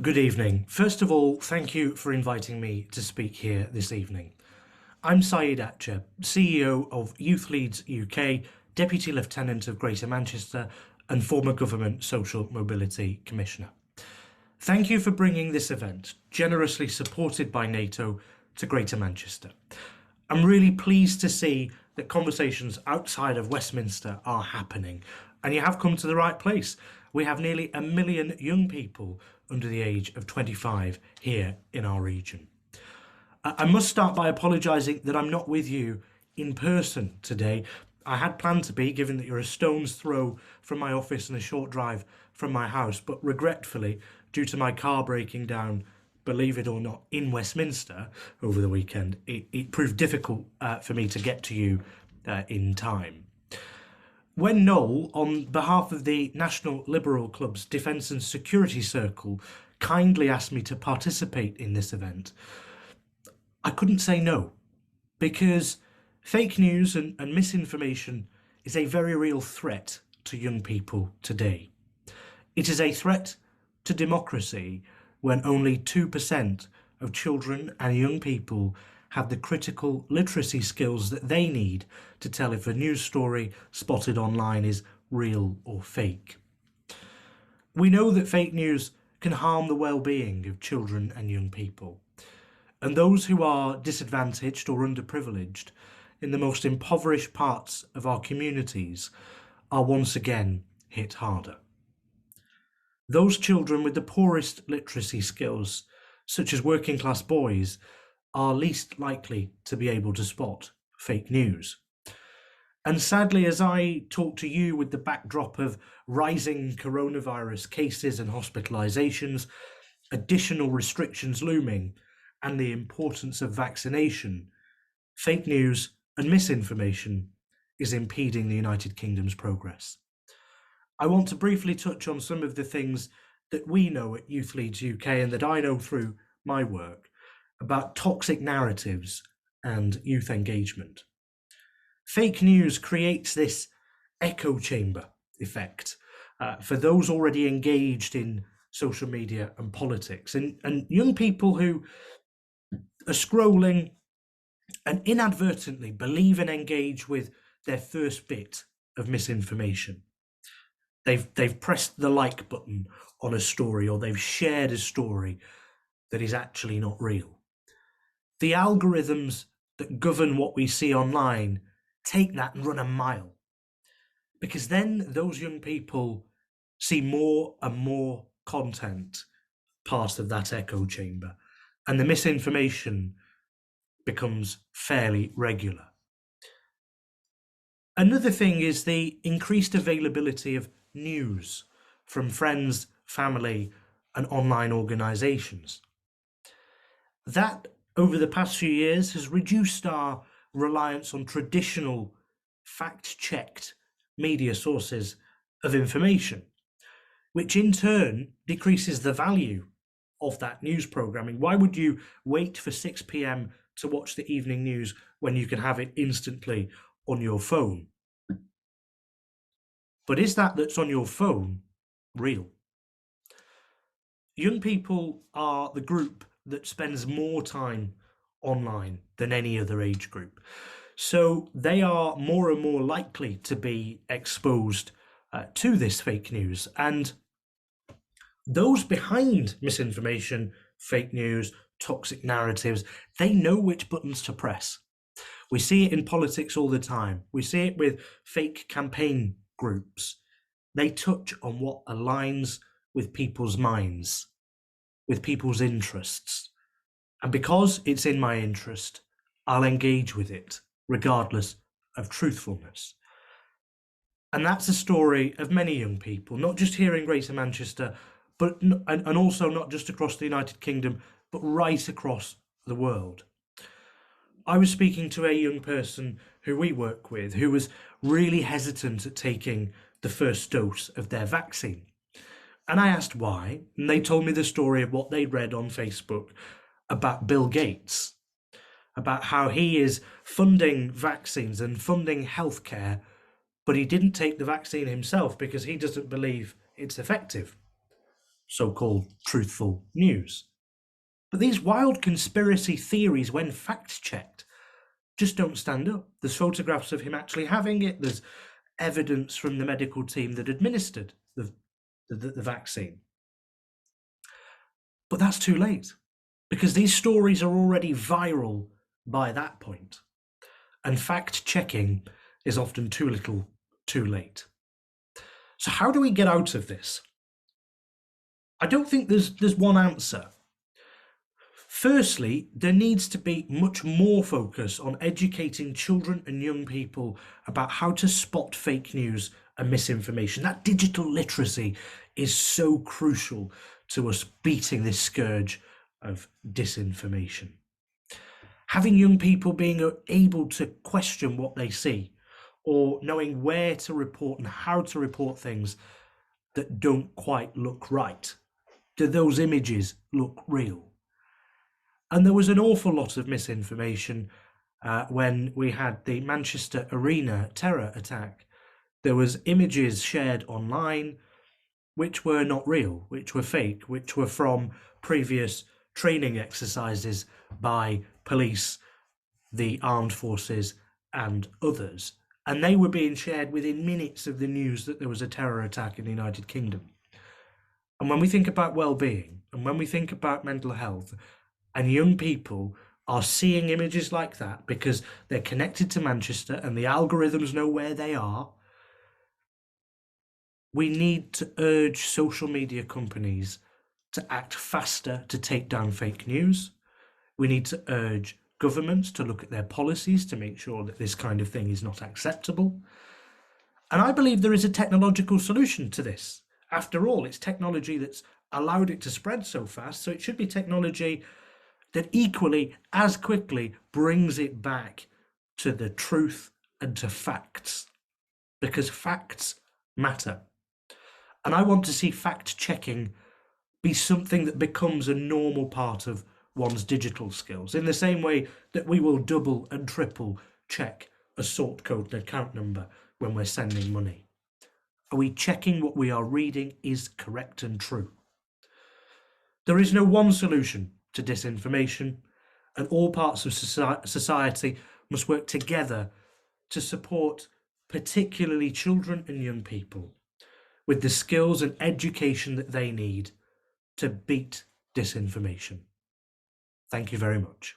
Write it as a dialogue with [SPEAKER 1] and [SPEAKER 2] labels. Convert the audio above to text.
[SPEAKER 1] Good evening. First of all, thank you for inviting me to speak here this evening. I'm Saeed Atcha, CEO of Youth Leads UK, Deputy Lieutenant of Greater Manchester, and former Government Social Mobility Commissioner. Thank you for bringing this event, generously supported by NATO, to Greater Manchester. I'm really pleased to see that conversations outside of Westminster are happening, and you have come to the right place. We have nearly 1 million young people under the age of 25 here in our region. I must start by apologising that I'm not with you in person today. I had planned to be, given that you're a stone's throw from my office and a short drive from my house, but regretfully, due to my car breaking down, believe it or not, in Westminster over the weekend, it proved difficult for me to get to you in time. When Noel, on behalf of the National Liberal Club's Defence and Security Circle, kindly asked me to participate in this event, I couldn't say no, because fake news and misinformation is a very real threat to young people today. It is a threat to democracy when only 2% of children and young people have the critical literacy skills that they need to tell if a news story spotted online is real or fake. We know that fake news can harm the well-being of children and young people, and those who are disadvantaged or underprivileged in the most impoverished parts of our communities are once again hit harder. Those children with the poorest literacy skills, such as working class boys, are least likely to be able to spot fake news. And sadly, as I talk to you with the backdrop of rising coronavirus cases and hospitalisations, additional restrictions looming, and the importance of vaccination, fake news and misinformation is impeding the United Kingdom's progress. I want to briefly touch on some of the things that we know at Youth Leads UK and that I know through my work about toxic narratives and youth engagement. Fake news creates this echo chamber effect for those already engaged in social media and politics, and young people who are scrolling and inadvertently believe and engage with their first bit of misinformation. They've pressed the like button on a story, or they've shared a story that is actually not real. The algorithms that govern what we see online take that and run a mile, because then those young people see more and more content part of that echo chamber, and the misinformation becomes fairly regular. Another thing is the increased availability of news from friends, family, and online organisations. That, over the past few years, has reduced our reliance on traditional fact-checked media sources of information, which in turn decreases the value of that news programming. Why would you wait for 6 p.m. to watch the evening news when you can have it instantly on your phone? But is that's on your phone real? Young people are the group that spends more time online than any other age group. So they are more and more likely to be exposed to this fake news. And those behind misinformation, fake news, toxic narratives, they know which buttons to press. We see it in politics all the time. We see it with fake campaign groups. They touch on what aligns with people's minds, with people's interests. And because it's in my interest, I'll engage with it, regardless of truthfulness. And that's a story of many young people, not just here in Greater Manchester, but and also not just across the United Kingdom, but right across the world. I was speaking to a young person who we work with who was really hesitant at taking the first dose of their vaccine. And I asked why, and they told me the story of what they'd read on Facebook about Bill Gates, about how he is funding vaccines and funding healthcare, but he didn't take the vaccine himself because he doesn't believe it's effective. so-called truthful news. But these wild conspiracy theories, when fact-checked, just don't stand up. There's photographs of him actually having it. There's evidence from the medical team that administered the vaccine. But that's too late, because these stories are already viral by that point. And fact-checking is often too little, too late. So how do we get out of this? I don't think there's one answer. Firstly, there needs to be much more focus on educating children and young people about how to spot fake news and misinformation. That digital literacy is so crucial to us beating this scourge of disinformation. Having young people being able to question what they see, or knowing where to report and how to report things that don't quite look right. Do those images look real? And there was an awful lot of misinformation when we had the Manchester Arena terror attack. There was images shared online which were not real, which were fake, which were from previous training exercises by police, the armed forces, and others. And they were being shared within minutes of the news that there was a terror attack in the United Kingdom. And when we think about well-being, and when we think about mental health, and young people are seeing images like that because they're connected to Manchester and the algorithms know where they are, we need to urge social media companies to act faster to take down fake news. We need to urge governments to look at their policies to make sure that this kind of thing is not acceptable. And I believe there is a technological solution to this. After all, it's technology that's allowed it to spread so fast, so it should be technology that equally, as quickly, brings it back to the truth and to facts, because facts matter. And I want to see fact-checking be something that becomes a normal part of one's digital skills, in the same way that we will double and triple check a sort code and account number when we're sending money. Are we checking what we are reading is correct and true? There is no one solution to disinformation, and all parts of society must work together to support particularly children and young people with the skills and education that they need to beat disinformation. Thank you very much.